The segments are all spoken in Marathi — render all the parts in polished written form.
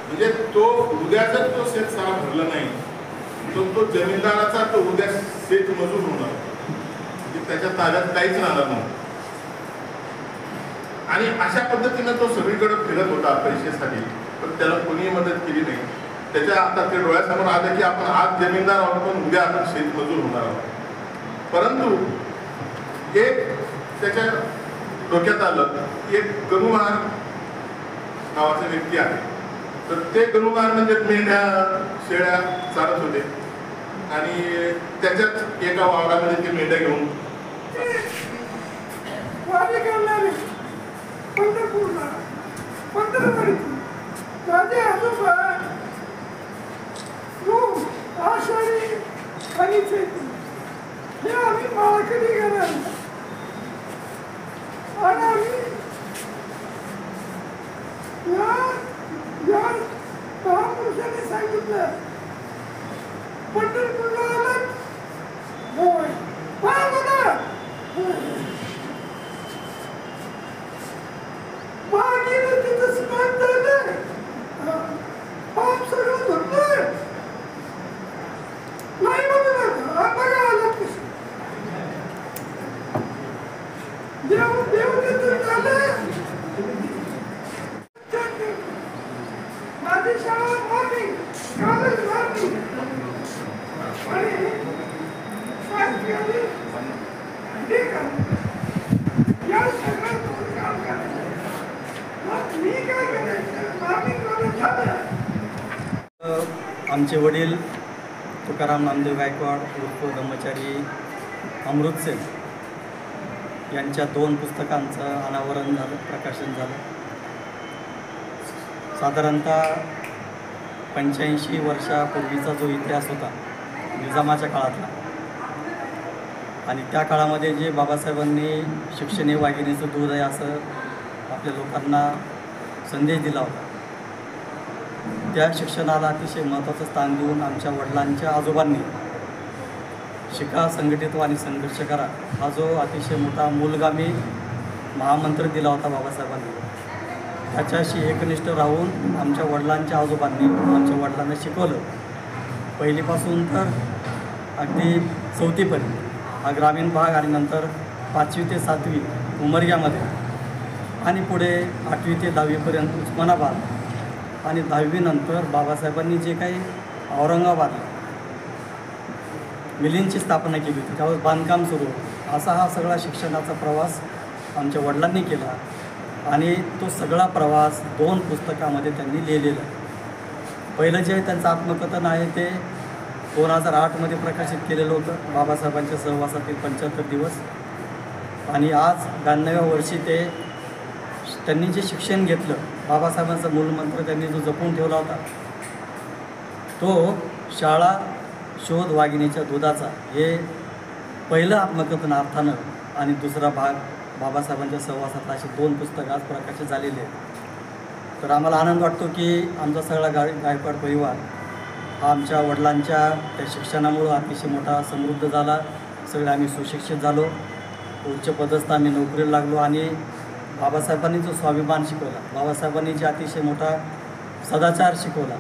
म्हणजे तो उद्या जर तो शेत सारा भरला नाही तर तो जमीनदाराचा तो उद्या शेत मजूर होणार, म्हणजे त्याच्या ताब्यात काहीच राहणार नाही. आणि अशा पद्धतीनं तो सगळीकडे फिरत होता पैशासाठी, पण त्याला कोणीही मदत केली नाही. त्याच्या आता ते डोळ्यासमोर आलं की आपण आज जमीनदार आहोत पण उद्या आपण शेत मजूर होणार आहोत. परंतु एक त्याच्या डोक्यात आलं की एक गणुमार नावाचा व्यक्ती आहे, तर ते गणुमार म्हणजे मेंढ्या शेळ्या चालत होते आणि त्याच्यात एका वावरामध्ये ते मेंढ्या घेऊन माझे आजोबा आषाढी आणि हे आम्ही माळकरी घरात आणि आम्ही या महापुरुषांनी सांगितलं पंढरपूरला आलात होय मागील तिथं स्नान झालं, पाप सगळं धुतलं नाही म्हणून बघा आला कसं देव तिथं झालं. माझी शाळा मारली, कॉलेज मारली आणि ठीक आहे या सगळं काम करायचं. आमचे वडील तुकाराम नामदेव गायकवाड उर्फ ब्रह्मचारी अमृतसेन यांच्या 2 पुस्तकांचं अनावरण झालं, प्रकाशन झालं. साधारणतः 85 वर्षापूर्वीचा जो इतिहास होता निजामाच्या काळातला, आणि त्या काळामध्ये जे बाबासाहेबांनी शिक्षण हे वाघिणीचं दूध आहे असं आपल्या लोकांना संदेश दिला होता, त्या शिक्षणाला अतिशय महत्त्वाचं स्थान देऊन आमच्या वडिलांच्या आजोबांनी शिका, संघटित आणि संघर्ष करा हा जो अतिशय मोठा मूलगामी महामंत्र दिला होता बाबासाहेबांनी, त्याच्याशी एकनिष्ठ राहून आमच्या वडिलांच्या आजोबांनी आमच्या वडिलांना शिकवलं. पहिलीपासून तर अगदी 4थीपर्यंत हा ग्रामीण भाग, आणि नंतर 5वी ते 7वी उमरग्यामध्ये, आणि पुढे 8वी ते 10वीपर्यंत उस्मानाबाद, आणि 10वी नंतर बाबासाहेबांनी जे काही औरंगाबाद मिलींची स्थापना केली होती त्यावेळेस बांधकाम सुरू होतं. असा हा सगळा शिक्षणाचा प्रवास आमच्या वडिलांनी केला, आणि तो सगळा प्रवास 2 पुस्तकामध्ये त्यांनी लिहिलेला आहे. पहिलं जे त्यांचं आत्मकथन आहे ते 2008मध्ये प्रकाशित केलेलं होतं, बाबासाहेबांच्या सहवासातील 75 दिवस, आणि आज 92व्या वर्षी त्यांनी जे शिक्षण घेतलं, बाबासाहेबांचा मूलमंत्र त्यांनी जो जपून ठेवला होता तो शाळा शोध वाघिणीच्या दुधाचा, हे पहिलं आत्मकथन अर्थानं, आणि दुसरा भाग बाबासाहेबांच्या सहवासातला, असे 2 पुस्तकं आज प्रकाशित झालेले आहेत. तर आम्हाला आनंद वाटतो की आमचा सगळा गायकवाड परिवार हा आमच्या वडिलांच्या त्या शिक्षणामुळं अतिशय मोठा समृद्ध झाला. सगळे आम्ही सुशिक्षित झालो, उच्च पदस्थ आम्ही नोकरीला लागलो, आणि बाबासाहेबांनी जो स्वाभिमान शिकवला, बाबासाहेबांनी जे अतिशय मोठा सदाचार शिकवला,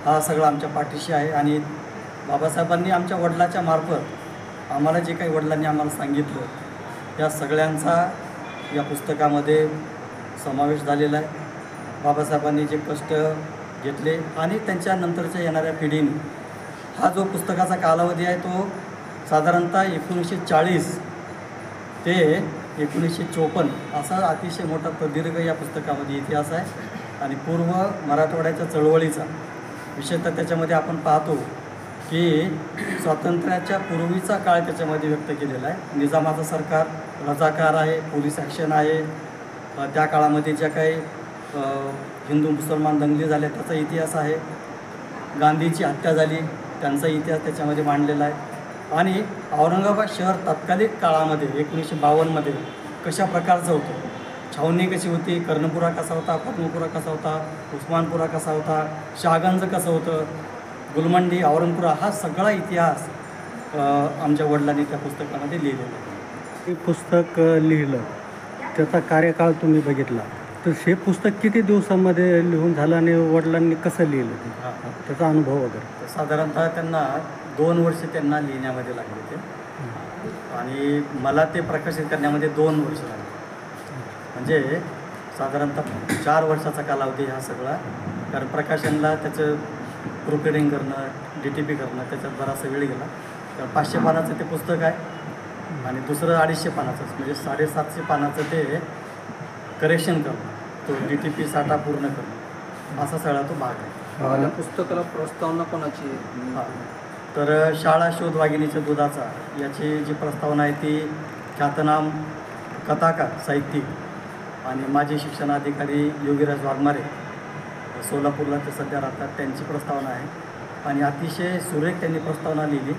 हा सगळा आमच्या पाठीशी आहे. आणि बाबासाहेबांनी आमच्या वडिलाच्या मार्फत आम्हाला जे काही वडिलांनी आम्हाला सांगितलं या सगळ्यांचा या पुस्तकामध्ये समावेश झालेला आहे. बाबासाहेबांनी जे कष्ट घेतले आणि त्यांच्या नंतरच्या येणाऱ्या पिढीने, हा जो पुस्तकाचा कालावधी आहे तो साधारणतः 1940 ते 1954 असा अतिशय मोठा प्रदीर्घ या पुस्तकामध्ये इतिहास आहे. आणि पूर्व मराठवाड्याच्या चळवळीचा विशेषतः त्याच्यामध्ये आपण पाहतो की स्वातंत्र्याच्या पूर्वीचा काळ त्याच्यामध्ये व्यक्त केलेला आहे. निजामाचं सरकार रजाकार आहे, पोलीस ॲक्शन आहे, त्या काळामध्ये ज्या काही हिंदू मुसलमान दंगली झाल्या त्याचा इतिहास आहे, गांधीची हत्या झाली त्यांचा इतिहास त्याच्यामध्ये मांडलेला आहे. आणि औरंगाबाद शहर तत्कालिक काळामध्ये 1952मध्ये कशा प्रकारचं होतं, छावणी कशी होती, कर्णपुरा कसा होता, पद्मपुरा कसा होता, उस्मानपुरा कसा होता, शहागंज कसं होतं, गुलमंडी, औरंगपुरा, हा सगळा इतिहास आमच्या वडिलांनी त्या पुस्तकामध्ये लिहिलेला आहे. हे पुस्तक लिहिलं, त्याचा कार्यकाळ तुम्ही बघितला, तर तर हे पुस्तक किती दिवसामध्ये लिहून झालं आणि वडिलांनी कसं लिहिलं ते हां. त्याचा अनुभव वगैरे? तर साधारणतः त्यांना 2 वर्ष त्यांना लिहिण्यामध्ये लागले ते आणि मला ते प्रकाशित करण्यामध्ये 2 वर्ष लागले. म्हणजे साधारणतः 4 वर्षाचा कालावधी हा सगळा. कारण प्रकाशनला त्याचं प्रूफ रिडिंग करणं, DTP करणं त्याच्यात जरासा वेळ गेला. तर 500 पानाचं ते पुस्तक आहे आणि दुसरं 250 पानाचंच म्हणजे 750 पानाचं ते करेक्शन करणं, तो DTP साठा पूर्ण करणं असा सगळा तो भाग आहे. या पुस्तकाला प्रस्तावना कोणाची आहे? हां. तर शाळा शोध वाघिणीच्या दुधाचा याची जी प्रस्तावना आहे ती ख्यातनाम कथाकार साहित्यिक आणि माजी शिक्षणाधिकारी योगीराज वाघमारे सोलापूरला ते सध्या राहतात, त्यांची प्रस्तावना आहे आणि अतिशय सुरेख त्यांनी प्रस्तावना लिहिली.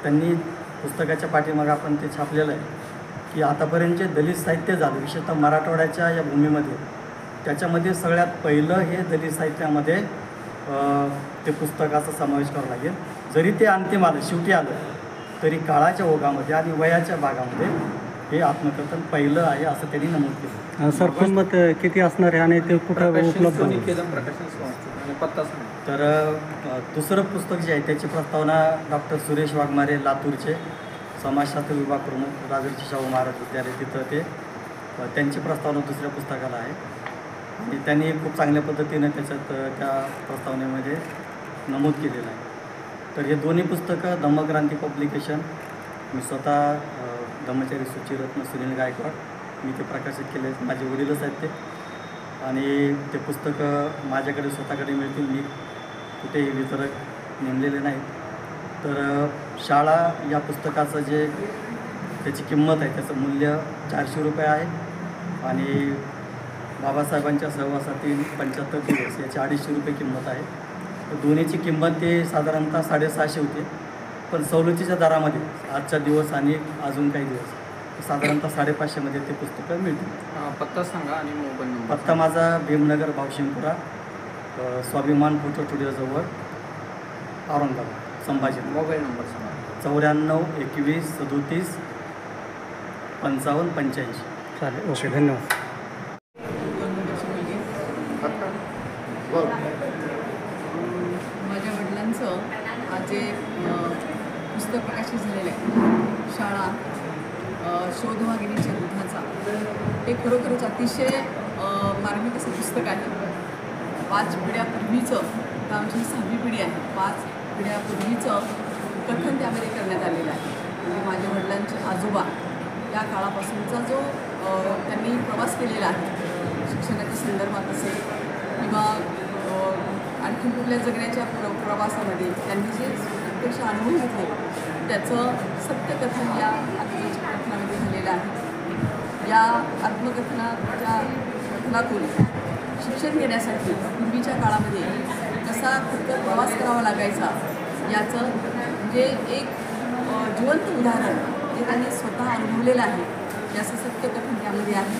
त्यांनी पुस्तकाच्या पाठीमागं आपण ते छापलेलं आहे की आतापर्यंत जे दलित साहित्य झालं विशेषतः मराठवाड्याच्या या भूमीमध्ये त्याच्यामध्ये सगळ्यात पहिलं हे दलित साहित्यामध्ये ते पुस्तकाचा समावेश करावा लागेल. जरी ते अंतिम आलं शेवटी आलं तरी काळाच्या ओघामध्ये आणि वयाच्या भागामध्ये हे आत्मकथन पहिलं आहे असं त्यांनी नमूद केलं. सर किंमत किती असणार आहे आणि ते कुठं उपलब्ध कोणी होईल? केलं प्रकाशन संस्था आणि पत्ता सांगा. तर दुसरं पुस्तक जे आहे त्याची प्रस्तावना डॉक्टर सुरेश वाघमारे लातूरचे समाजशास्त्र विभाग प्रमुख राजर्षी शाहू महाराज विद्यालय तिथं ते त्यांची प्रस्तावना दुसऱ्या पुस्तकाला आहे आणि त्यांनी खूप चांगल्या पद्धतीनं त्याच्यात त्या प्रस्तावनेमध्ये नमूद केलेलं आहे. तर हे दोन्ही पुस्तकं धम्मक्रांती पब्लिकेशन, मी स्वतः धम्मचारी सूचिरत्न सुनील गायकवाड मी ते प्रकाशित केले, माझे वडीलच आहेत ते आणि ते पुस्तकं माझ्याकडे स्वतःकडे मिळतील, मी कुठेही वितरक नेमलेले नाहीत. तर शाळा या पुस्तकाचं जे त्याची किंमत आहे त्याचं मूल्य 400 रुपये आहे आणि बाबासाहेबांच्या सहवासातील 75 दिवस याची 250 रुपये किंमत आहे. तर दोन्हीची किंमत ते साधारणतः 650 होते, पण सवलतीच्या दरामध्ये आजचा दिवस आणि अजून काही दिवस साधारणतः 550मध्ये ते पुस्तकं मिळतील. पत्ता सांगा आणि मोबाईल नंबर. पत्ता माझा भीमनगर भावशिंगपुरा स्वाभिमान फोटो स्टुडिओजवळ औरंगाबाद संभाजी. मोबाईल नंबर सांगा. 94 21 37 55 85. चालेल, ओके, धन्यवाद. माझ्या वडिलांचं आज जे पुस्तक प्रकाशित झालेलं आहे शाळा शोध वाघिणीच्या दुधाचा, हे खरोखरच अतिशय मार्मिक असं पुस्तक आहे. 5 पिढ्यापूर्वीचं, आता आमची 6वी पिढी आहे, 5 पिढ्यापूर्वीचं कथन त्यामध्ये करण्यात आलेलं आहे. म्हणजे माझ्या वडिलांचे आजोबा या काळापासूनचा जो त्यांनी प्रवास केलेला आहे शिक्षणाच्या संदर्भात असेल किंवा आणखी कुठल्या जगण्याच्या प्रवासामध्ये त्यांनी जे प्रत्यक्ष अनुभव घेतले त्याचं सत्यकथन या आत्मकथनामध्ये झालेलं आहे. या आत्मकथनाच्या कथनातून शिक्षण घेण्यासाठी पूर्वीच्या काळामध्ये कसा फक्त प्रवास करावा लागायचा याचं म्हणजे एक जिवंत उदाहरण जे त्यांनी स्वतः अनुभवलेलं आहे याचं सत्यकथन त्यामध्ये आहे.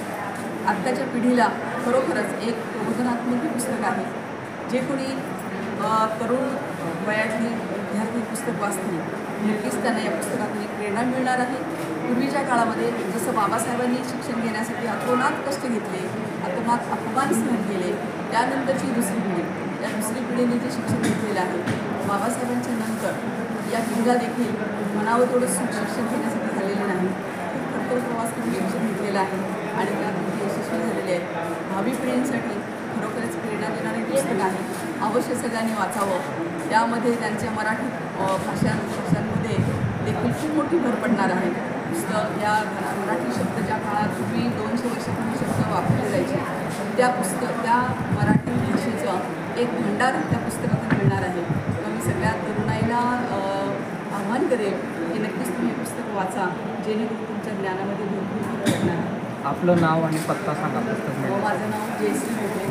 आत्ताच्या पिढीला खरोखरच एक प्रबोधनात्मक पुस्तक आहे. जे कोणी तरुण वयातली विद्यार्थी पुस्तक वाचतील नक्कीच त्यांना या पुस्तकातून एक प्रेरणा मिळणार आहे. पूर्वीच्या काळामध्ये जसं बाबासाहेबांनी शिक्षण घेण्यासाठी अतोनात कष्ट घेतले, अतोनात अपमान सहन केले, त्यानंतरची दुसरी पिढी, या दुसरी पिढीने जे शिक्षण घेतलेलं आहे बाबासाहेबांच्या नंतर या पिढीला देखील मनावर तेवढं शिक्षण घेण्यासाठी झालेलं नाही. खूप खडतर प्रवास करून शिक्षण घेतलेलं आहे आणि त्यातून यशस्वी झालेले आहेत. भावी पिढींसाठी खरोखरच प्रेरणा देणारे पुस्तक आहे. अवश्य सगळ्यांनी वाचावं. त्यामध्ये त्यांच्या मराठी भाषांमध्ये देखील खूप मोठी भर पडणार आहे. पुस्तक या मराठी शब्द ज्या काळात पूर्वी 200 वर्षापूर्वी शब्द वापरले जायचे त्या मराठी भाषेचं एक भंडार त्या पुस्तकातून मिळणार आहे. तर मी सगळ्या तरुणाईला आव्हान करेल की नक्कीच तुम्ही हे पुस्तक वाचा, जेणेकरून तुमच्या ज्ञानामध्ये भरपूर भर पडणार आहे. आपलं नाव आणि पत्ता सांगा. पुस्तक माझं नाव जयश्री भोगले,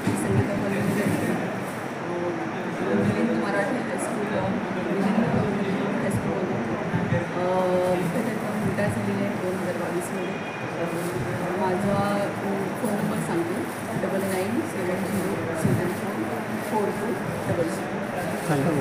मी संगीता कॉलेजमध्ये मराठी हायस्कूल हायस्कूल त्याच्यात रिटायर झालेली आहे 2022मध्ये. माझा फोन नंबर सांगते 9970744266. चालेल.